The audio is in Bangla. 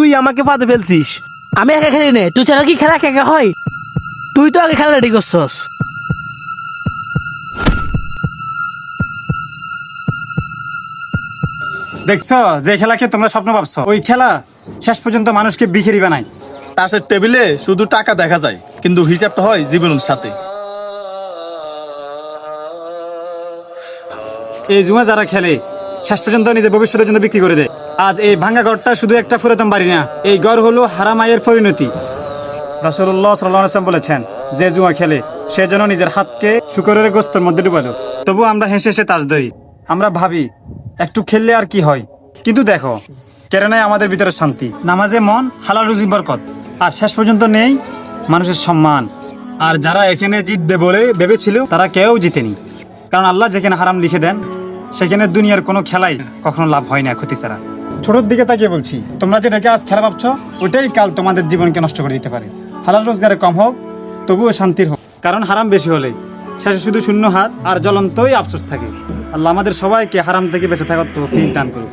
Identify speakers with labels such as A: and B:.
A: তুই আমাকে পাতে ফেলছিস।
B: আমি একা খেলি নে, তুই ছাড়া কি খেলা একা হয়? তুই তো আগে খেলা রেডি করছস।
C: দেখছো যে খেলাকে তোমরা স্বপ্ন ভাবছো, ওই খেলা শেষ পর্যন্ত মানুষকে বিখেরি বানায়।
D: তাসের টেবিলে শুধু টাকা দেখা যায়, কিন্তু হিসাবটা হয় জীবনের সাথে।
C: এই জুয়া যারা খেলে শেষ পর্যন্ত নিজের ভবিষ্যতের জন্য বিক্রি করে দেয়। আজ এই ভাঙ্গা ঘরটা শুধু একটা পুরাতন বাড়ি না, এই ঘর হলো হারাম আয়ের পরিণতি। রাসূলুল্লাহ সাল্লাল্লাহু আলাইহি ওয়াসাল্লাম বলেছেন, যে জুয়া খেলে সে যেন নিজের হাতকে শুকরের গোস্তের মধ্যে ডুবালো। তবু আমরা হেসে হেসে তাস ধরি। আমরা ভাবি একটু খেললে আর কি হয়, কিন্তু দেখো কেড়ে নেয় আমাদের ভিতরে শান্তি, নামাজে মন, হালাল রুজি বরকত, আর শেষ পর্যন্ত নেই মানুষের সম্মান। আর যারা এখানে জিতবে বলে ভেবেছিল তারা কেউ জিতেনি, কারণ আল্লাহ যেখানে হারাম লিখে দেন সেখানে দুনিয়ার কোনো খেলাই কখনো লাভ হয় না ক্ষতি ছাড়া। ছোটোর দিকে তাকিয়ে বলছি, তোমরা যেটাকে আজ খেলা ভাবছো ওটাই কাল তোমাদের জীবনকে নষ্ট করে দিতে পারে। হালাল রোজগারে কম হোক তবুও শান্তির হোক, কারণ হারাম বেশি হলে শেষে শুধু শূন্য হাত আর জ্বলন্তই আফসোস থাকে। আল্লাহ আমাদের সবাইকে হারাম থেকে বেঁচে থাকার তৌফিক দান করুক।